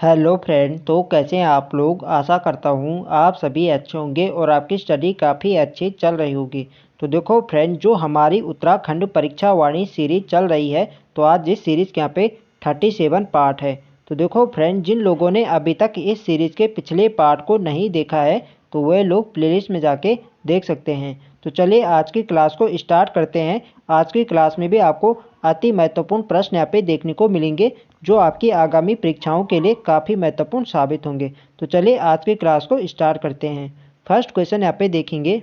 Hello friend, तो कैसे हैं आप लोग। आशा करता हूँ आप सभी अच्छे होंगे और आपकी स्टडी काफ़ी अच्छी चल रही होगी। तो देखो फ्रेंड, जो हमारी उत्तराखंड परीक्षा वाणी सीरीज़ चल रही है, तो आज इस सीरीज़ के यहाँ पे 37 पार्ट है। तो देखो फ्रेंड, जिन लोगों ने अभी तक इस सीरीज़ के पिछले पार्ट को नहीं देखा है तो वह लोग प्लेलिस्ट में जाके देख सकते हैं। तो चलिए आज की क्लास को स्टार्ट करते हैं। आज की क्लास में भी आपको अति महत्वपूर्ण प्रश्न यहाँ पे देखने को मिलेंगे, जो आपकी आगामी परीक्षाओं के लिए काफ़ी महत्वपूर्ण साबित होंगे। तो चलिए आज की क्लास को स्टार्ट करते हैं। फर्स्ट क्वेश्चन यहाँ पे देखेंगे,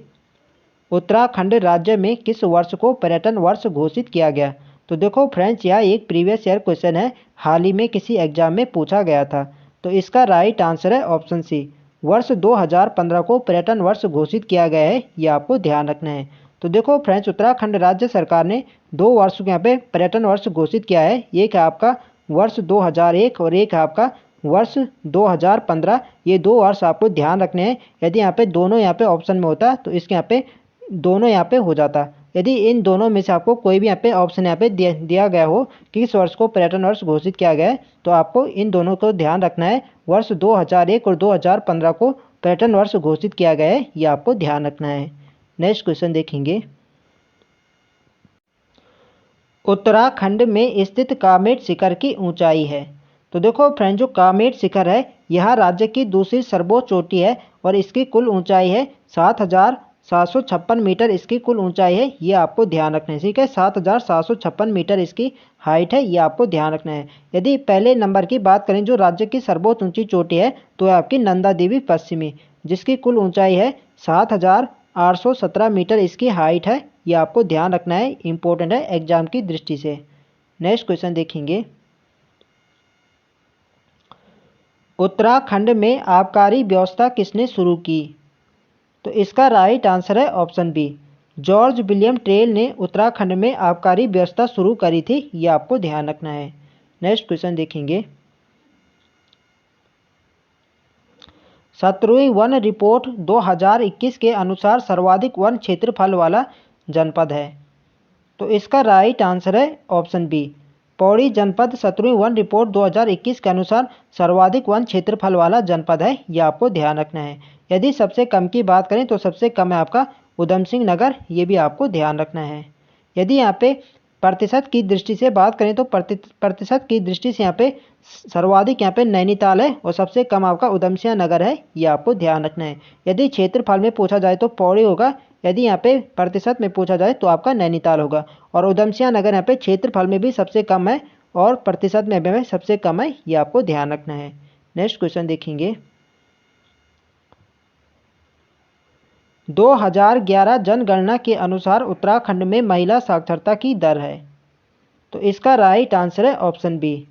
उत्तराखंड राज्य में किस वर्ष को पर्यटन वर्ष घोषित किया गया। तो देखो फ्रेंड्स, यह एक प्रीवियस ईयर क्वेश्चन है, हाल ही में किसी एग्जाम में पूछा गया था। तो इसका राइट आंसर है ऑप्शन सी, वर्ष 2015 को पर्यटन वर्ष घोषित किया गया है। ये आपको ध्यान रखना है। तो देखो फ्रेंड्स, उत्तराखंड राज्य सरकार ने 2 वर्ष के यहाँ पे पर्यटन वर्ष घोषित किया है। एक है आपका वर्ष 2001 और एक है आपका वर्ष 2015। ये 2 वर्ष आपको ध्यान रखने हैं। यदि यहाँ पे दोनों यहाँ पे ऑप्शन में होता तो इसके यहाँ पे दोनों यहाँ पे हो जाता। यदि इन दोनों में से आपको कोई भी यहाँ पे ऑप्शन यहाँ पे दिया गया हो कि किस वर्ष को पर्यटन वर्ष घोषित किया गया है, तो आपको इन दोनों को ध्यान रखना है। वर्ष 2001 और 2015 को पर्यटन वर्ष घोषित किया गया है, ये आपको ध्यान रखना है। नेक्स्ट क्वेश्चन देखेंगे, उत्तराखंड में स्थित कामेट शिखर की ऊंचाई है। तो देखो फ्रेंड, जो कामेट शिखर है यह राज्य की दूसरी सर्वोच्च चोटी है और इसकी कुल ऊंचाई है 7,756 मीटर। इसकी कुल ऊंचाई है, ये आपको ध्यान रखना है। ठीक है, 7,756 मीटर इसकी हाइट है, ये आपको ध्यान रखना है। यदि पहले नंबर की बात करें, जो राज्य की सर्वोच्च ऊंची चोटी है, तो आपकी नंदा देवी पश्चिमी, जिसकी कुल ऊंचाई है 7,817 मीटर इसकी हाइट है। ये आपको ध्यान रखना है, इंपॉर्टेंट है एग्जाम की दृष्टि से। नेक्स्ट क्वेश्चन देखेंगे, उत्तराखंड में आबकारी व्यवस्था किसने शुरू की। तो इसका राइट आंसर है option B, George William Traill ने उत्तराखंड में आबकारी व्यवस्था शुरू करी थी। ये आपको ध्यान रखना है। नेक्स्ट क्वेश्चन देखेंगे, 17वीं वन रिपोर्ट 2021 के अनुसार सर्वाधिक वन क्षेत्रफल वाला जनपद है। तो इसका राइट आंसर है ऑप्शन बी, पौड़ी जनपद 17वीं वन रिपोर्ट 2021 के अनुसार सर्वाधिक वन क्षेत्रफल वाला जनपद है। यह आपको ध्यान रखना है। यदि सबसे कम की बात करें तो सबसे कम है आपका उधम सिंह नगर, ये भी आपको ध्यान रखना है। यदि यहाँ पे प्रतिशत की दृष्टि से बात करें तो प्रतिशत की दृष्टि से यहाँ पे सर्वाधिक यहाँ पे नैनीताल है और सबसे कम आपका उधम सिंह नगर है, ये आपको ध्यान रखना है। यदि क्षेत्रफल में पूछा जाए तो पौड़ी होगा, यदि यहाँ पे प्रतिशत में पूछा जाए तो आपका नैनीताल होगा। और उधम सिंह नगर यहाँ पे क्षेत्रफल में भी सबसे कम है और प्रतिशत में भी सबसे कम है, ये आपको ध्यान रखना है। नेक्स्ट क्वेश्चन देखेंगे, 2011 जनगणना के अनुसार उत्तराखंड में महिला साक्षरता की दर है। तो इसका राइट आंसर है ऑप्शन बी,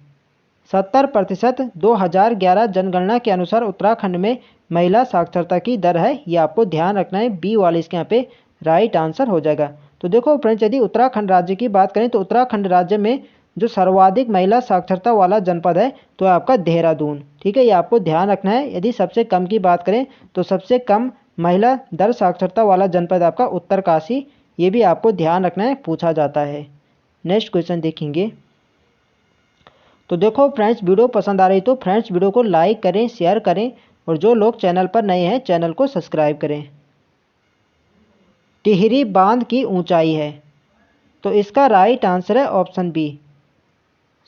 70%। 2011 जनगणना के अनुसार उत्तराखंड में महिला साक्षरता की दर है, ये आपको ध्यान रखना है। बी वाले इसके यहाँ पे राइट आंसर हो जाएगा। तो देखो फ्रेंड्स, यदि उत्तराखंड राज्य की बात करें तो उत्तराखंड राज्य में जो सर्वाधिक महिला साक्षरता वाला जनपद है तो आपका देहरादून। ठीक है, ये आपको ध्यान रखना है। यदि सबसे कम की बात करें तो सबसे कम महिला दर साक्षरता वाला जनपद आपका उत्तरकाशी, ये भी आपको ध्यान रखना है, पूछा जाता है। नेक्स्ट क्वेश्चन देखेंगे, तो देखो फ्रेंड्स, वीडियो पसंद आ रही तो फ्रेंड्स वीडियो को लाइक करें, शेयर करें और जो लोग चैनल पर नए हैं चैनल को सब्सक्राइब करें। टिहरी बांध की ऊंचाई है। तो इसका राइट आंसर है ऑप्शन बी,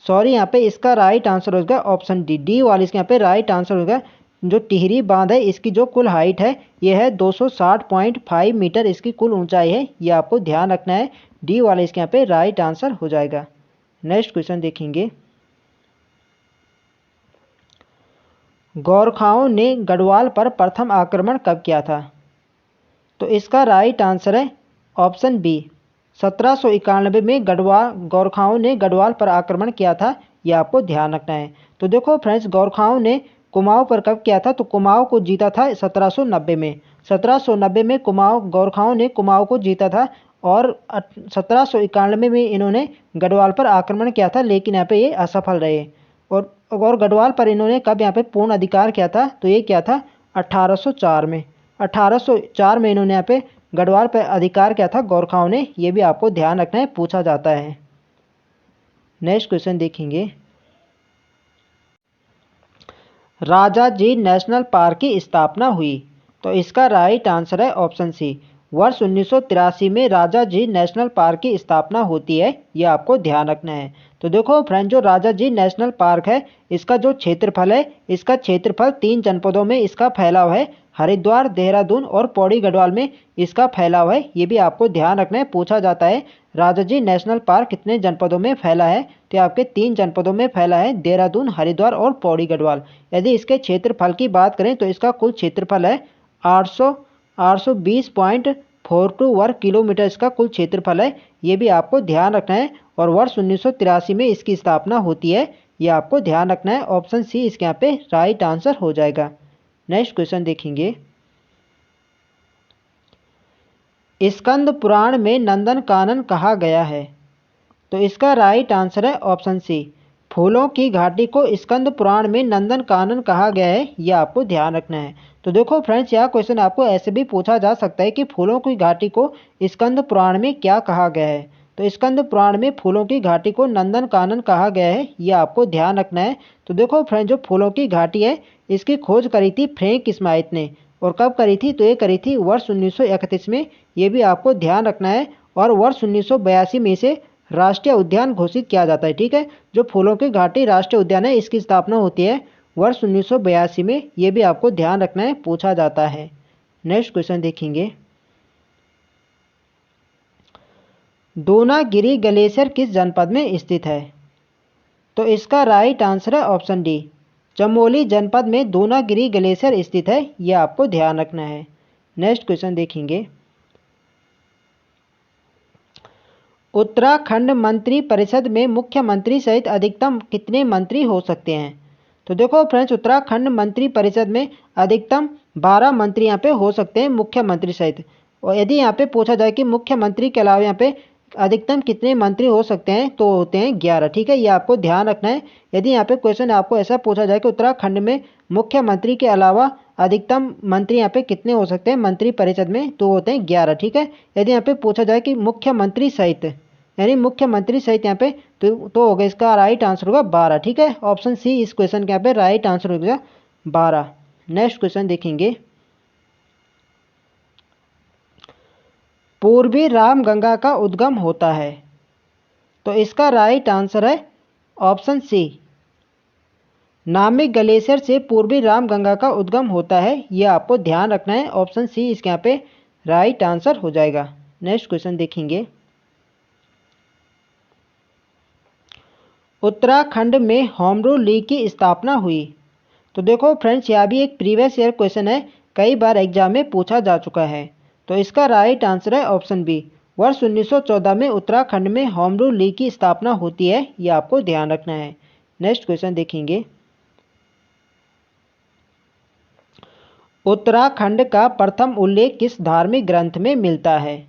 सॉरी यहाँ पे इसका राइट आंसर होगा ऑप्शन डी। डी वाली इसके यहाँ पे राइट आंसर होगा। जो टिहरी बांध है इसकी जो कुल हाइट है ये है 260.5 मीटर इसकी कुल ऊंचाई है, ये आपको ध्यान रखना है। डी वाले इसके यहाँ पे राइट आंसर हो जाएगा। नेक्स्ट क्वेश्चन देखेंगे, गोरखाओं ने गढ़वाल पर प्रथम आक्रमण कब किया था। तो इसका राइट आंसर है ऑप्शन बी, 1791 में गोरखाओं ने गढ़वाल पर आक्रमण किया था, यह आपको ध्यान रखना है। तो देखो फ्रेंड्स, गोरखाओं ने कुमाऊं पर कब किया था। तो कुमाऊं को जीता था 1790 में। 1790 में गोरखाओं ने कुमाऊं को जीता था और 1791 में इन्होंने गढ़वाल पर आक्रमण किया था, लेकिन यहाँ पे ये असफल रहे। और गढ़वाल पर इन्होंने कब यहाँ पे पूर्ण अधिकार किया था, तो ये क्या था 1804 में। 1804 में इन्होंने यहाँ पे गढ़वाल पर अधिकार किया था गोरखाओं ने, ये भी आपको ध्यान रखना है, पूछा जाता है। नेक्स्ट क्वेश्चन देखेंगे, राजाजी नेशनल पार्क की स्थापना हुई? तो इसका राइट आंसर है ऑप्शन सी, वर्ष 1983 में राजाजी नेशनल पार्क की स्थापना होती है, ये आपको ध्यान रखना है। तो देखो फ्रेंड, जो राजाजी नेशनल पार्क है, इसका जो क्षेत्रफल है, इसका क्षेत्रफल 3 जनपदों में इसका फैलाव है, हरिद्वार, देहरादून और पौड़ी गढ़वाल में इसका फैलाव है, ये भी आपको ध्यान रखना है। पूछा जाता है राजाजी नेशनल पार्क कितने जनपदों में फैला है, तो आपके 3 जनपदों में फैला है, देहरादून, हरिद्वार और पौड़ी गढ़वाल। यदि इसके क्षेत्रफल की बात करें तो इसका कुल क्षेत्रफल है 820.42 वर्ग किलोमीटर, इसका कुल क्षेत्रफल है, ये भी आपको ध्यान रखना है। और वर्ष 1983 में इसकी स्थापना होती है, ये आपको ध्यान रखना है। ऑप्शन सी इसके यहाँ पे राइट आंसर हो जाएगा। नेक्स्ट क्वेश्चन देखेंगे, स्कंद पुराण में नंदन कानन कहा गया है? तो इसका राइट आंसर है ऑप्शन सी, फूलों की घाटी को स्कंद पुराण में नंदन कानन कहा गया है, यह आपको ध्यान रखना है। तो देखो फ्रेंड्स, यह क्वेश्चन आपको ऐसे भी पूछा जा सकता है कि फूलों की घाटी को स्कंद पुराण में क्या कहा गया है? तो स्कंद पुराण में फूलों की घाटी को नंदन कानन कहा गया है, यह आपको ध्यान रखना है। तो देखो फ्रेंड्स, जो फूलों की घाटी है, इसकी खोज करी थी फ्रैंक स्माइथ ने, और कब करी थी? तो ये करी थी वर्ष 1931 में, ये भी आपको ध्यान रखना है। और वर्ष 1982 में इसे राष्ट्रीय उद्यान घोषित किया जाता है। ठीक है, जो फूलों की घाटी राष्ट्रीय उद्यान है, इसकी स्थापना होती है वर्ष 1982 में, ये भी आपको ध्यान रखना है, पूछा जाता है। नेक्स्ट क्वेश्चन देखेंगे, दोनागिरी ग्लेशियर किस जनपद में स्थित है? तो इसका राइट आंसर है ऑप्शन डी, चमोली जनपद में दोनागिरी ग्लेशियर स्थित है, यह आपको ध्यान रखना है। नेक्स्ट क्वेश्चन देखेंगे, उत्तराखंड मंत्री परिषद में मुख्यमंत्री सहित अधिकतम कितने मंत्री हो सकते हैं? तो देखो फ्रेंड्स, उत्तराखंड मंत्री परिषद में अधिकतम 12 मंत्री यहाँ पे हो सकते हैं मुख्यमंत्री सहित। और यदि यहाँ पे पूछा जाए कि मुख्यमंत्री के अलावा यहाँ पे अधिकतम कितने मंत्री हो सकते हैं, तो होते हैं 11। ठीक है, ये आपको ध्यान रखना है। यदि यहाँ पे क्वेश्चन आपको ऐसा पूछा जाए कि उत्तराखंड में मुख्यमंत्री के अलावा अधिकतम मंत्री यहाँ पे कितने हो सकते हैं मंत्री परिषद में, तो होते हैं 11। ठीक है, यदि यहाँ पे पूछा जाए कि मुख्यमंत्री सहित, यानी मुख्यमंत्री सहित यहाँ पे तो होगा, इसका राइट आंसर होगा 12। ठीक है, ऑप्शन सी इस क्वेश्चन के यहाँ पे राइट आंसर होगा 12। नेक्स्ट क्वेश्चन देखेंगे, पूर्वी रामगंगा का उद्गम होता है? तो इसका राइट आंसर है ऑप्शन सी, नामिक ग्लेशियर से पूर्वी रामगंगा का उद्गम होता है, यह आपको ध्यान रखना है। ऑप्शन सी इसके यहाँ पे राइट आंसर हो जाएगा। नेक्स्ट क्वेश्चन देखेंगे, उत्तराखंड में होम रूल लीग की स्थापना हुई? तो देखो फ्रेंड्स, यह भी एक प्रीवियस ईयर क्वेश्चन है, कई बार एग्जाम में पूछा जा चुका है। तो इसका राइट आंसर है ऑप्शन बी, वर्ष 1914 में उत्तराखंड में होम रूल लीग की स्थापना होती है, यह आपको ध्यान रखना है। नेक्स्ट क्वेश्चन देखेंगे, उत्तराखंड का प्रथम उल्लेख किस धार्मिक ग्रंथ में मिलता है?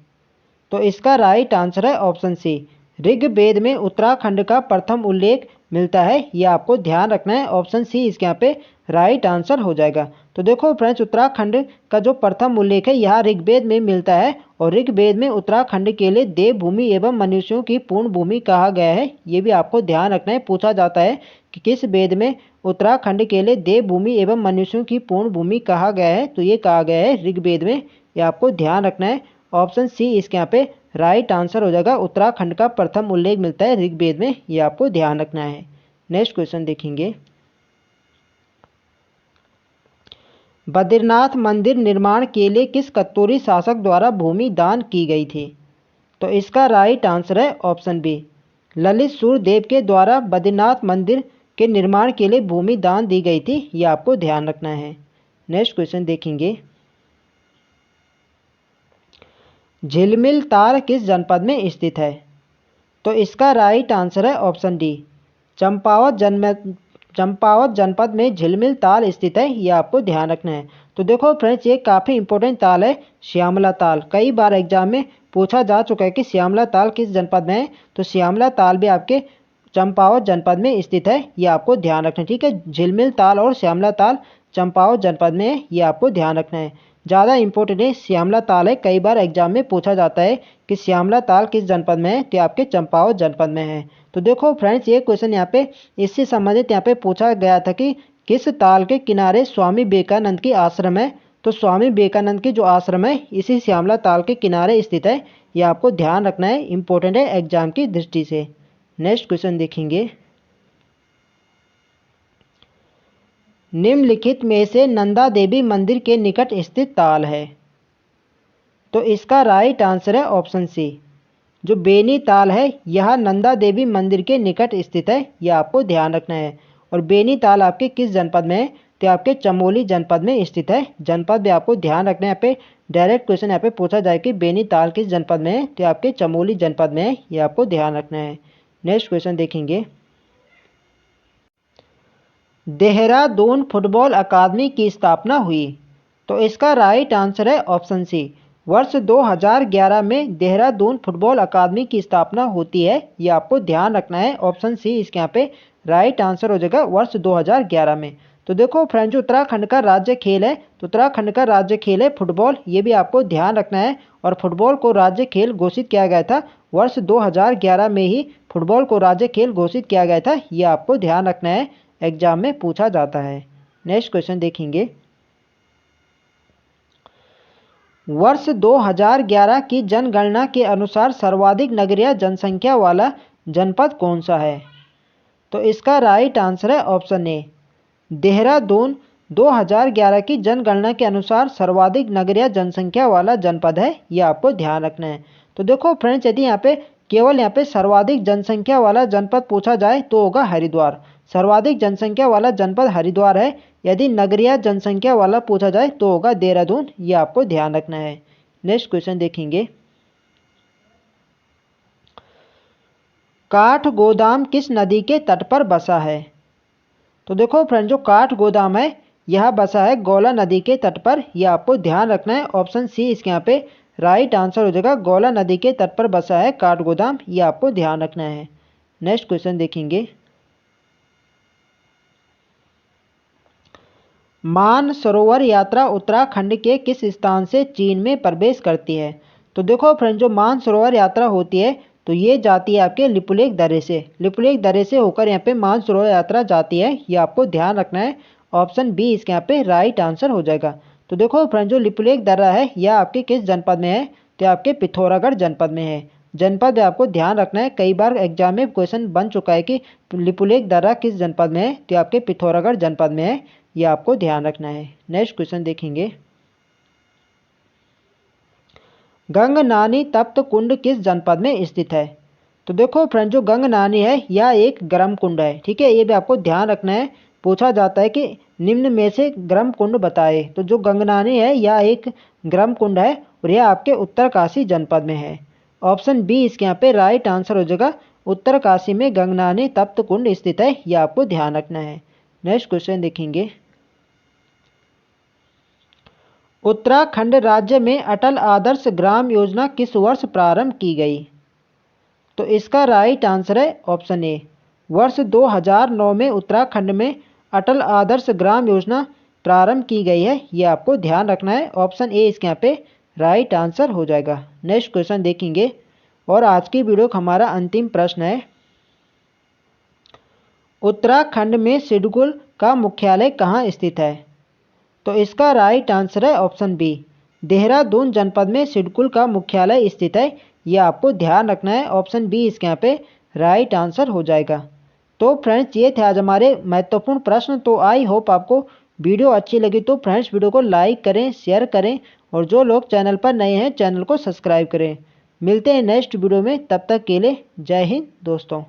तो इसका राइट आंसर है ऑप्शन सी, ऋग्वेद में उत्तराखंड का प्रथम उल्लेख मिलता है, यह आपको ध्यान रखना है। ऑप्शन सी इसके यहाँ पे राइट आंसर हो जाएगा। तो देखो फ्रेंड्स, उत्तराखंड का जो प्रथम उल्लेख है यहाँ ऋग्वेद में मिलता है, और ऋग्वेद में उत्तराखंड के लिए देवभूमि एवं मनुष्यों की पूर्ण भूमि कहा गया है, ये भी आपको ध्यान रखना है। पूछा जाता है कि किस वेद में उत्तराखंड के लिए देवभूमि एवं मनुष्यों की पूर्ण भूमि कहा गया है, तो ये कहा गया है ऋग्वेद में, ये आपको ध्यान रखना है। ऑप्शन सी इसके यहाँ पे राइट आंसर हो जाएगा, उत्तराखंड का प्रथम उल्लेख मिलता है ऋग्वेद में, ये आपको ध्यान रखना है। नेक्स्ट क्वेश्चन देखेंगे, बद्रीनाथ मंदिर निर्माण के लिए किस कत्तूरी शासक द्वारा भूमि दान की गई थी? तो इसका राइट आंसर है ऑप्शन बी, ललित सूर्यदेव के द्वारा बद्रीनाथ मंदिर के निर्माण के लिए भूमि दान दी गई थी, ये आपको ध्यान रखना है। नेक्स्ट क्वेश्चन देखेंगे, झिलमिल ताल किस जनपद में स्थित है? तो इसका राइट आंसर है ऑप्शन डी, चंपावत जनपद में झिलमिल ताल स्थित है, ये आपको ध्यान रखना है। तो देखो फ्रेंड्स, ये काफ़ी इंपॉर्टेंट ताल है, श्यामला ताल। कई बार एग्जाम में पूछा जा चुका है कि श्यामला ताल किस जनपद में है, तो श्यामला ताल भी आपके चंपावत जनपद में स्थित है, ये आपको ध्यान रखना है। ठीक है, झिलमिल ताल और श्यामला ताल चंपावत जनपद में है, ये आपको ध्यान रखना है। ज़्यादा इंपॉर्टेंट है श्यामला ताल है, कई बार एग्जाम में पूछा जाता है कि श्यामला ताल किस जनपद में है, तो आपके चंपावत जनपद में है। तो देखो फ्रेंड्स, ये क्वेश्चन यहाँ पे इससे संबंधित यहाँ पे पूछा गया था कि किस ताल के किनारे स्वामी विवेकानंद की आश्रम है? तो स्वामी विवेकानंद की जो आश्रम है इसी श्यामला ताल के किनारे स्थित है। ये आपको ध्यान रखना है, इंपॉर्टेंट है एग्जाम की दृष्टि से। नेक्स्ट क्वेश्चन देखेंगे, निम्नलिखित में से नंदा देवी मंदिर के निकट स्थित ताल है? तो इसका राइट आंसर है ऑप्शन सी, जो बेनी ताल है यह नंदा देवी मंदिर के निकट स्थित है। यह आपको ध्यान रखना है। और बेनी ताल आपके किस जनपद में है? तो आपके चमोली जनपद में स्थित है। जनपद भी आपको ध्यान रखना है। यहाँ पे डायरेक्ट क्वेश्चन यहाँ पे पूछा जाए कि बेनी ताल किस जनपद में है, तो आपके चमोली जनपद में है। ये आपको ध्यान रखना है। नेक्स्ट क्वेश्चन देखेंगे, देहरादून फुटबॉल अकादमी की स्थापना हुई? तो इसका राइट आंसर है ऑप्शन सी, वर्ष 2011 में देहरादून फुटबॉल अकादमी की स्थापना होती है। ये आपको ध्यान रखना है। ऑप्शन सी इसके यहाँ पे राइट आंसर हो जाएगा, वर्ष 2011 में। तो देखो फ्रेंड्स, जो उत्तराखंड का राज्य खेल है, तो उत्तराखंड का राज्य खेल है फुटबॉल। ये भी आपको ध्यान रखना है। और फुटबॉल को राज्य खेल घोषित किया गया था वर्ष 2011 में ही फुटबॉल को राज्य खेल घोषित किया गया था। ये आपको ध्यान रखना है, एग्जाम में पूछा जाता है। नेक्स्ट क्वेश्चन देखेंगे, वर्ष 2011 की जनगणना के अनुसार सर्वाधिक नगरीय जनसंख्या वाला जनपद कौन सा है? तो इसका राइट आंसर है ऑप्शन ए, देहरादून 2011 की जनगणना के अनुसार सर्वाधिक नगरीय जनसंख्या वाला जनपद है। यह आपको ध्यान रखना है। तो देखो फ्रेंड्स, यदि यहाँ पे केवल यहाँ पे सर्वाधिक जनसंख्या वाला जनपद पूछा जाए तो होगा हरिद्वार। सर्वाधिक जनसंख्या वाला जनपद हरिद्वार है। यदि नगरीय जनसंख्या वाला पूछा जाए तो होगा देहरादून। ये आपको ध्यान रखना है। नेक्स्ट क्वेश्चन देखेंगे, काठ गोदाम किस नदी के तट पर बसा है? तो देखो फ्रेंड, जो काठ गोदाम है यह बसा है गौला नदी के तट पर। यह आपको ध्यान रखना है। ऑप्शन सी इसके यहाँ पे राइट आंसर हो जाएगा, गौला नदी के तट पर बसा है काठ गोदाम। यह आपको ध्यान रखना है। नेक्स्ट क्वेश्चन देखेंगे, मानसरोवर यात्रा उत्तराखंड के किस स्थान से चीन में प्रवेश करती है? तो देखो फ्रेंड, जो मानसरोवर यात्रा होती है तो ये जाती है आपके लिपुलेख दर्रे से। लिपुलेख दर्रे से होकर यहाँ पे मानसरोवर यात्रा जाती है। ये आपको ध्यान रखना है। ऑप्शन बी इसके यहाँ पे राइट आंसर हो जाएगा। तो देखो फ्रेंड, जो लिपुलेख दर्रा है यह आपके किस जनपद में है? तो आपके पिथौरागढ़ जनपद में है। जनपद आपको ध्यान रखना है। कई बार एग्जाम में क्वेश्चन बन चुका है कि लिपुलेख दर्रा किस जनपद में है, तो आपके पिथौरागढ़ जनपद में है। यह आपको ध्यान रखना है। नेक्स्ट क्वेश्चन देखेंगे, गंगनानी तप्त कुंड किस जनपद में स्थित है? तो देखो फ्रेंड, जो गंगनानी है यह एक गर्म कुंड है। ठीक है, ये भी आपको ध्यान रखना है। पूछा जाता है कि निम्न में से गर्म कुंड बताए। तो जो गंगनानी है यह एक गर्म कुंड है और यह आपके उत्तरकाशी जनपद में है। ऑप्शन बी इसके यहाँ पे राइट आंसर हो जाएगा, उत्तरकाशी में गंगनानी तप्त कुंड स्थित है। यह आपको ध्यान रखना है। नेक्स्ट क्वेश्चन देखेंगे, उत्तराखंड राज्य में अटल आदर्श ग्राम योजना किस वर्ष प्रारंभ की गई? तो इसका राइट आंसर है ऑप्शन ए, वर्ष 2009 में उत्तराखंड में अटल आदर्श ग्राम योजना प्रारंभ की गई है। यह आपको ध्यान रखना है। ऑप्शन ए इसके यहाँ पे राइट आंसर हो जाएगा। नेक्स्ट क्वेश्चन देखेंगे और आज की वीडियो का हमारा अंतिम प्रश्न है, उत्तराखंड में सिडकुल का मुख्यालय कहाँ स्थित है? तो इसका राइट आंसर है ऑप्शन बी, देहरादून जनपद में सिडकुल का मुख्यालय स्थित है। यह आपको ध्यान रखना है। ऑप्शन बी इसके यहाँ पे राइट आंसर हो जाएगा। तो फ्रेंड्स, ये थे आज हमारे महत्वपूर्ण प्रश्न। तो आई होप आपको वीडियो अच्छी लगी। तो फ्रेंड्स, वीडियो को लाइक करें, शेयर करें और जो लोग चैनल पर नए हैं चैनल को सब्सक्राइब करें। मिलते हैं नेक्स्ट वीडियो में, तब तक के लिए जय हिंद दोस्तों।